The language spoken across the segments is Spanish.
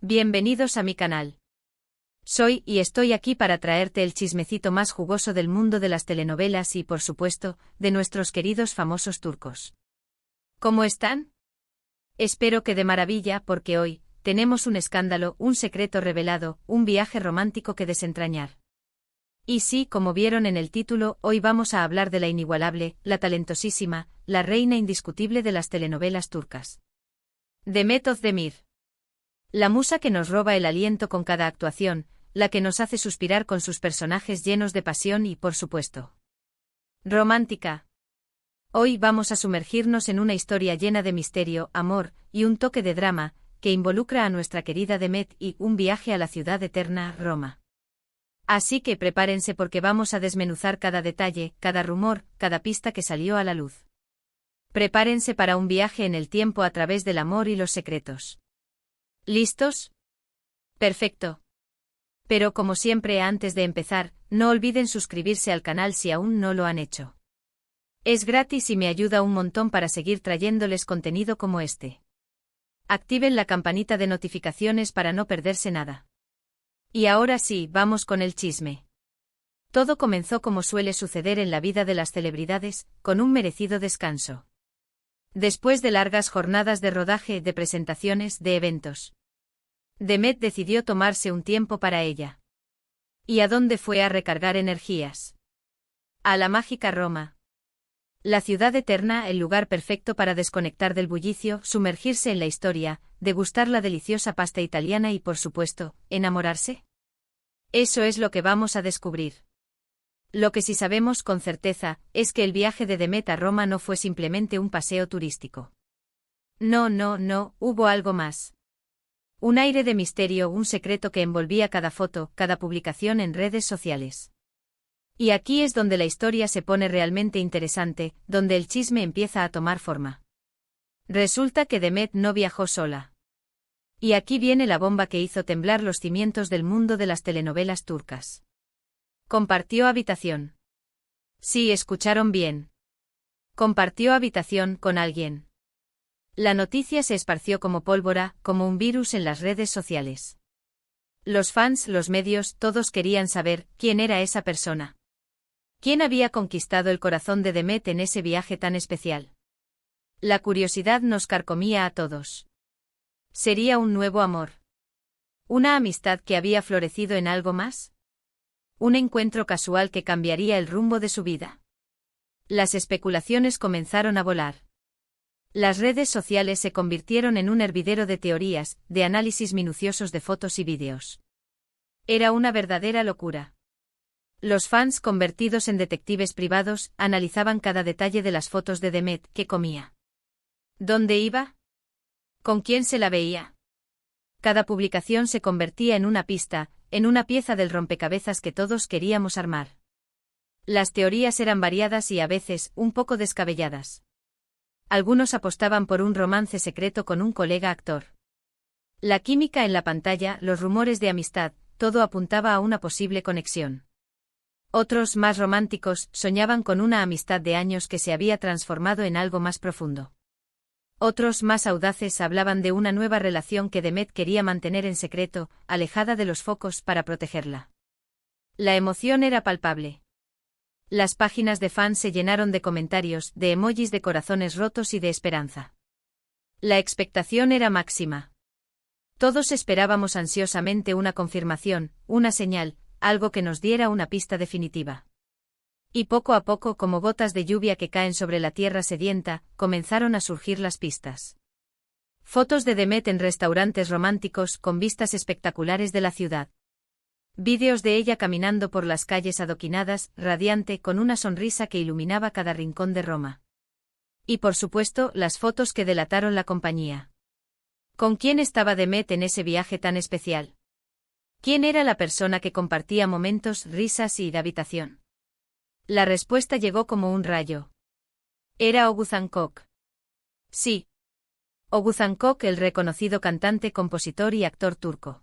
Bienvenidos a mi canal. Soy y estoy aquí para traerte el chismecito más jugoso del mundo de las telenovelas y, por supuesto, de nuestros queridos famosos turcos. ¿Cómo están? Espero que de maravilla porque hoy tenemos un escándalo, un secreto revelado, un viaje romántico que desentrañar. Y sí, como vieron en el título, hoy vamos a hablar de la inigualable, la talentosísima, la reina indiscutible de las telenovelas turcas. Demet Özdemir. La musa que nos roba el aliento con cada actuación, la que nos hace suspirar con sus personajes llenos de pasión y, por supuesto, romántica. Hoy vamos a sumergirnos en una historia llena de misterio, amor y un toque de drama, que involucra a nuestra querida Demet y un viaje a la ciudad eterna, Roma. Así que prepárense porque vamos a desmenuzar cada detalle, cada rumor, cada pista que salió a la luz. Prepárense para un viaje en el tiempo a través del amor y los secretos. ¿Listos? Perfecto. Pero como siempre, antes de empezar, no olviden suscribirse al canal si aún no lo han hecho. Es gratis y me ayuda un montón para seguir trayéndoles contenido como este. Activen la campanita de notificaciones para no perderse nada. Y ahora sí, vamos con el chisme. Todo comenzó como suele suceder en la vida de las celebridades, con un merecido descanso. Después de largas jornadas de rodaje, de presentaciones, de eventos, Demet decidió tomarse un tiempo para ella. ¿Y a dónde fue a recargar energías? A la mágica Roma. La ciudad eterna, el lugar perfecto para desconectar del bullicio, sumergirse en la historia, degustar la deliciosa pasta italiana y, por supuesto, enamorarse. Eso es lo que vamos a descubrir. Lo que sí sabemos con certeza es que el viaje de Demet a Roma no fue simplemente un paseo turístico. No, hubo algo más. Un aire de misterio, un secreto que envolvía cada foto, cada publicación en redes sociales. Y aquí es donde la historia se pone realmente interesante, donde el chisme empieza a tomar forma. Resulta que Demet no viajó sola. Y aquí viene la bomba que hizo temblar los cimientos del mundo de las telenovelas turcas. Compartió habitación. Sí, escucharon bien. Compartió habitación con alguien. La noticia se esparció como pólvora, como un virus en las redes sociales. Los fans, los medios, todos querían saber quién era esa persona. ¿Quién había conquistado el corazón de Demet en ese viaje tan especial? La curiosidad nos carcomía a todos. ¿Sería un nuevo amor? ¿Una amistad que había florecido en algo más? ¿Un encuentro casual que cambiaría el rumbo de su vida? Las especulaciones comenzaron a volar. Las redes sociales se convirtieron en un hervidero de teorías, de análisis minuciosos de fotos y vídeos. Era una verdadera locura. Los fans, convertidos en detectives privados, analizaban cada detalle de las fotos de Demet, qué comía, dónde iba, con quién se la veía. Cada publicación se convertía en una pista, en una pieza del rompecabezas que todos queríamos armar. Las teorías eran variadas y a veces un poco descabelladas. Algunos apostaban por un romance secreto con un colega actor. La química en la pantalla, los rumores de amistad, todo apuntaba a una posible conexión. Otros, más románticos, soñaban con una amistad de años que se había transformado en algo más profundo. Otros, más audaces, hablaban de una nueva relación que Demet quería mantener en secreto, alejada de los focos para protegerla. La emoción era palpable. Las páginas de fans se llenaron de comentarios, de emojis de corazones rotos y de esperanza. La expectación era máxima. Todos esperábamos ansiosamente una confirmación, una señal, algo que nos diera una pista definitiva. Y poco a poco, como gotas de lluvia que caen sobre la tierra sedienta, comenzaron a surgir las pistas. Fotos de Demet en restaurantes románticos con vistas espectaculares de la ciudad. Vídeos de ella caminando por las calles adoquinadas, radiante, con una sonrisa que iluminaba cada rincón de Roma. Y por supuesto, las fotos que delataron la compañía. ¿Con quién estaba Demet en ese viaje tan especial? ¿Quién era la persona que compartía momentos, risas y habitación? La respuesta llegó como un rayo. Era Oğuzhan Koç. Sí. Oğuzhan Koç, el reconocido cantante, compositor y actor turco.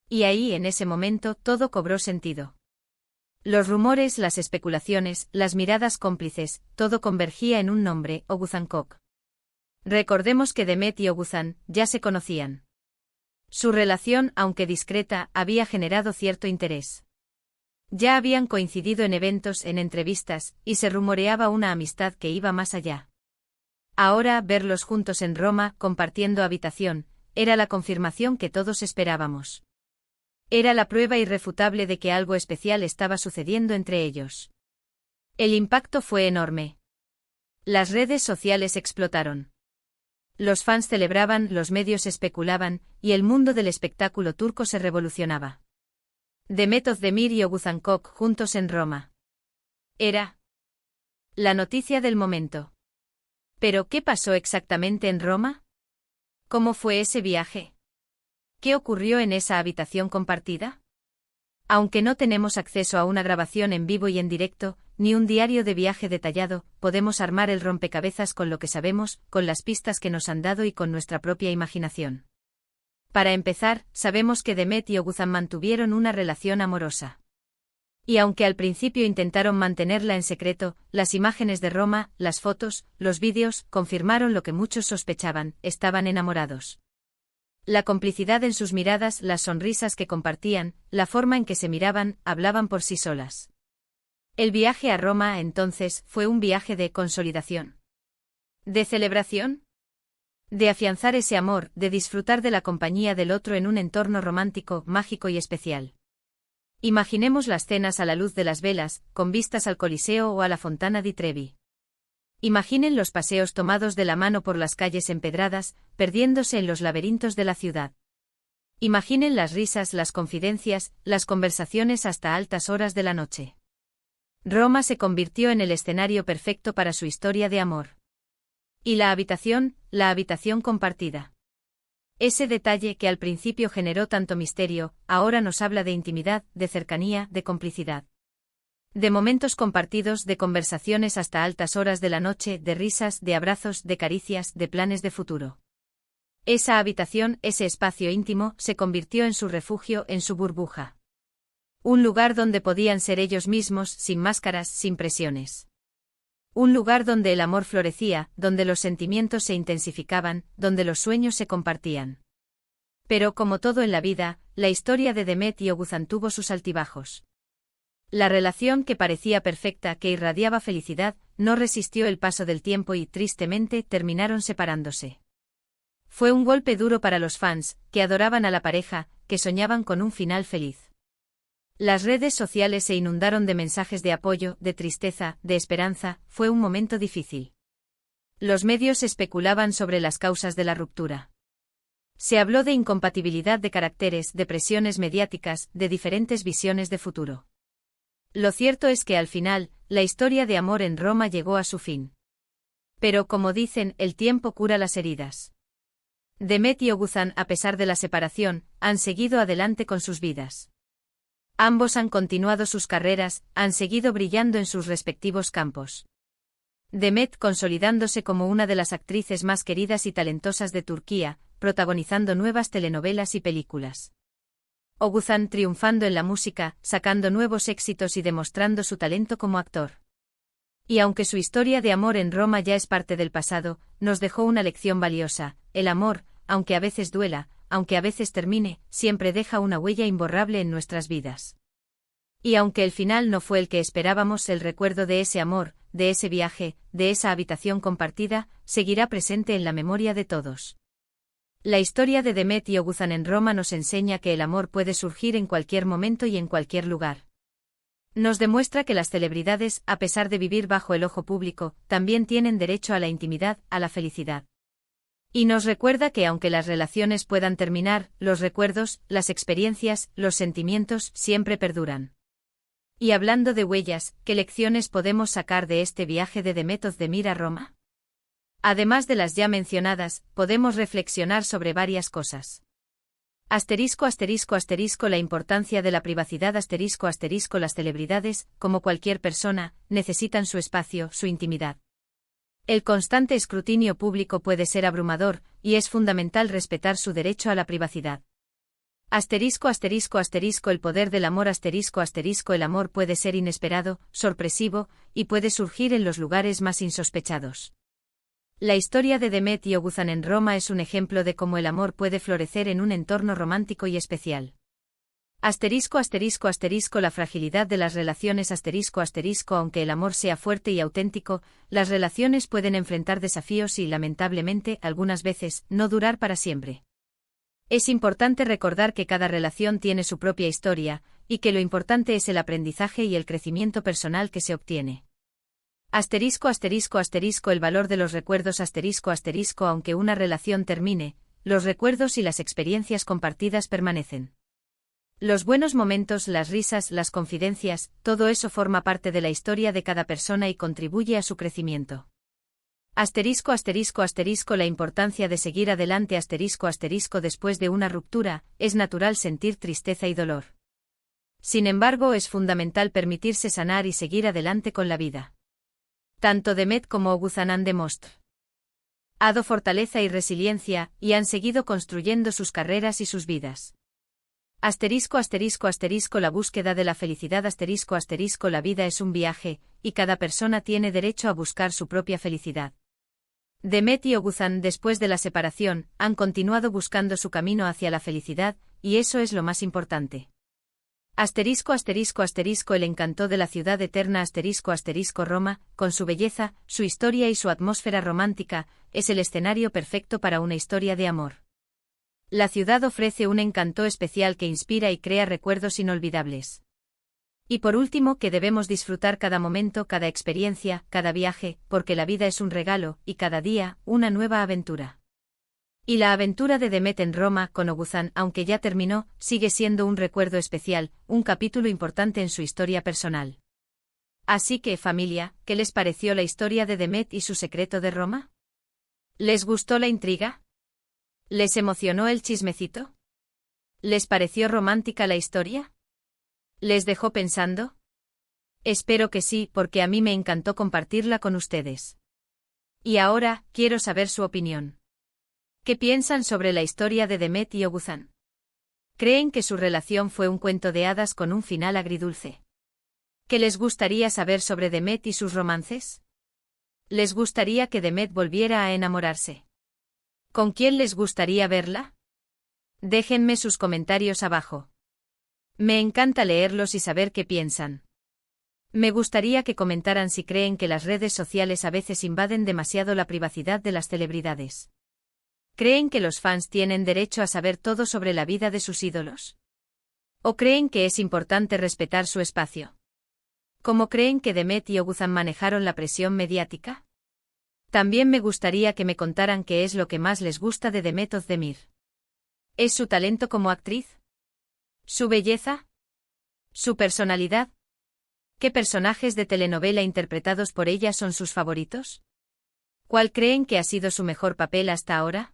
Y ahí, en ese momento, todo cobró sentido. Los rumores, las especulaciones, las miradas cómplices, todo convergía en un nombre, Oğuzhan Koç. Recordemos que Demet y Oğuzhan ya se conocían. Su relación, aunque discreta, había generado cierto interés. Ya habían coincidido en eventos, en entrevistas, y se rumoreaba una amistad que iba más allá. Ahora, verlos juntos en Roma, compartiendo habitación, era la confirmación que todos esperábamos. Era la prueba irrefutable de que algo especial estaba sucediendo entre ellos. El impacto fue enorme. Las redes sociales explotaron. Los fans celebraban, los medios especulaban, y el mundo del espectáculo turco se revolucionaba. Demet Özdemir y Oğuzhan Koç juntos en Roma. Era la noticia del momento. ¿Pero qué pasó exactamente en Roma? ¿Cómo fue ese viaje? ¿Qué ocurrió en esa habitación compartida? Aunque no tenemos acceso a una grabación en vivo y en directo, ni un diario de viaje detallado, podemos armar el rompecabezas con lo que sabemos, con las pistas que nos han dado y con nuestra propia imaginación. Para empezar, sabemos que Demet y Oğuzhan mantuvieron una relación amorosa. Y aunque al principio intentaron mantenerla en secreto, las imágenes de Roma, las fotos, los vídeos, confirmaron lo que muchos sospechaban: estaban enamorados. La complicidad en sus miradas, las sonrisas que compartían, la forma en que se miraban, hablaban por sí solas. El viaje a Roma, entonces, fue un viaje de consolidación. ¿De celebración? De afianzar ese amor, de disfrutar de la compañía del otro en un entorno romántico, mágico y especial. Imaginemos las cenas a la luz de las velas, con vistas al Coliseo o a la Fontana di Trevi. Imaginen los paseos tomados de la mano por las calles empedradas, perdiéndose en los laberintos de la ciudad. Imaginen las risas, las confidencias, las conversaciones hasta altas horas de la noche. Roma se convirtió en el escenario perfecto para su historia de amor. Y la habitación compartida. Ese detalle que al principio generó tanto misterio, ahora nos habla de intimidad, de cercanía, de complicidad. De momentos compartidos, de conversaciones hasta altas horas de la noche, de risas, de abrazos, de caricias, de planes de futuro. Esa habitación, ese espacio íntimo, se convirtió en su refugio, en su burbuja. Un lugar donde podían ser ellos mismos, sin máscaras, sin presiones. Un lugar donde el amor florecía, donde los sentimientos se intensificaban, donde los sueños se compartían. Pero como todo en la vida, la historia de Demet y Oğuzhan tuvo sus altibajos. La relación que parecía perfecta, que irradiaba felicidad, no resistió el paso del tiempo y, tristemente, terminaron separándose. Fue un golpe duro para los fans, que adoraban a la pareja, que soñaban con un final feliz. Las redes sociales se inundaron de mensajes de apoyo, de tristeza, de esperanza. Fue un momento difícil. Los medios especulaban sobre las causas de la ruptura. Se habló de incompatibilidad de caracteres, de presiones mediáticas, de diferentes visiones de futuro. Lo cierto es que al final, la historia de amor en Roma llegó a su fin. Pero como dicen, el tiempo cura las heridas. Demet y Oğuzhan, a pesar de la separación, han seguido adelante con sus vidas. Ambos han continuado sus carreras, han seguido brillando en sus respectivos campos. Demet consolidándose como una de las actrices más queridas y talentosas de Turquía, protagonizando nuevas telenovelas y películas. Oğuzhan triunfando en la música, sacando nuevos éxitos y demostrando su talento como actor. Y aunque su historia de amor en Roma ya es parte del pasado, nos dejó una lección valiosa: el amor, aunque a veces duela, aunque a veces termine, siempre deja una huella imborrable en nuestras vidas. Y aunque el final no fue el que esperábamos, el recuerdo de ese amor, de ese viaje, de esa habitación compartida, seguirá presente en la memoria de todos. La historia de Demet y Oğuzhan en Roma nos enseña que el amor puede surgir en cualquier momento y en cualquier lugar. Nos demuestra que las celebridades, a pesar de vivir bajo el ojo público, también tienen derecho a la intimidad, a la felicidad. Y nos recuerda que aunque las relaciones puedan terminar, los recuerdos, las experiencias, los sentimientos, siempre perduran. Y hablando de huellas, ¿qué lecciones podemos sacar de este viaje de Demet Özdemir a Roma? Además de las ya mencionadas, podemos reflexionar sobre varias cosas. ***** La importancia de la privacidad ****. Las celebridades, como cualquier persona, necesitan su espacio, su intimidad. El constante escrutinio público puede ser abrumador, y es fundamental respetar su derecho a la privacidad. ***** El poder del amor ****. El amor puede ser inesperado, sorpresivo, y puede surgir en los lugares más insospechados. La historia de Demet y Oguzhan en Roma es un ejemplo de cómo el amor puede florecer en un entorno romántico y especial. Asterisco asterisco asterisco la fragilidad de las relaciones asterisco asterisco aunque el amor sea fuerte y auténtico, las relaciones pueden enfrentar desafíos y, lamentablemente, algunas veces, no durar para siempre. Es importante recordar que cada relación tiene su propia historia, y que lo importante es el aprendizaje y el crecimiento personal que se obtiene. Asterisco asterisco asterisco el valor de los recuerdos asterisco asterisco aunque una relación termine, los recuerdos y las experiencias compartidas permanecen. Los buenos momentos, las risas, las confidencias, todo eso forma parte de la historia de cada persona y contribuye a su crecimiento. Asterisco asterisco asterisco la importancia de seguir adelante asterisco asterisco después de una ruptura, es natural sentir tristeza y dolor. Sin embargo, es fundamental permitirse sanar y seguir adelante con la vida. Tanto Demet como Oguzhan han demostrado fortaleza y resiliencia, y han seguido construyendo sus carreras y sus vidas. Asterisco asterisco asterisco la búsqueda de la felicidad asterisco asterisco la vida es un viaje, y cada persona tiene derecho a buscar su propia felicidad. Demet y Oguzhan, después de la separación, han continuado buscando su camino hacia la felicidad, y eso es lo más importante. Asterisco asterisco asterisco el encanto de la ciudad eterna asterisco asterisco Roma, con su belleza, su historia y su atmósfera romántica, es el escenario perfecto para una historia de amor. La ciudad ofrece un encanto especial que inspira y crea recuerdos inolvidables. Y por último, que debemos disfrutar cada momento, cada experiencia, cada viaje, porque la vida es un regalo, y cada día, una nueva aventura. Y la aventura de Demet en Roma con Oguzhan, aunque ya terminó, sigue siendo un recuerdo especial, un capítulo importante en su historia personal. Así que, familia, ¿qué les pareció la historia de Demet y su secreto de Roma? ¿Les gustó la intriga? ¿Les emocionó el chismecito? ¿Les pareció romántica la historia? ¿Les dejó pensando? Espero que sí, porque a mí me encantó compartirla con ustedes. Y ahora, quiero saber su opinión. ¿Qué piensan sobre la historia de Demet y Oguzhan? ¿Creen que su relación fue un cuento de hadas con un final agridulce? ¿Qué les gustaría saber sobre Demet y sus romances? ¿Les gustaría que Demet volviera a enamorarse? ¿Con quién les gustaría verla? Déjenme sus comentarios abajo. Me encanta leerlos y saber qué piensan. Me gustaría que comentaran si creen que las redes sociales a veces invaden demasiado la privacidad de las celebridades. ¿Creen que los fans tienen derecho a saber todo sobre la vida de sus ídolos? ¿O creen que es importante respetar su espacio? ¿Cómo creen que Demet y Oguzhan manejaron la presión mediática? También me gustaría que me contaran qué es lo que más les gusta de Demet Özdemir. ¿Es su talento como actriz? ¿Su belleza? ¿Su personalidad? ¿Qué personajes de telenovela interpretados por ella son sus favoritos? ¿Cuál creen que ha sido su mejor papel hasta ahora?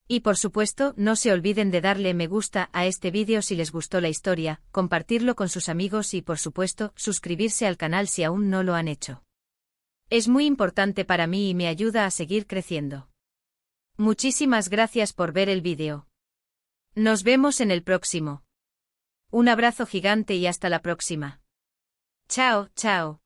Y por supuesto, no se olviden de darle me gusta a este vídeo si les gustó la historia, compartirlo con sus amigos y por supuesto, suscribirse al canal si aún no lo han hecho. Es muy importante para mí y me ayuda a seguir creciendo. Muchísimas gracias por ver el vídeo. Nos vemos en el próximo. Un abrazo gigante y hasta la próxima. Chao, chao.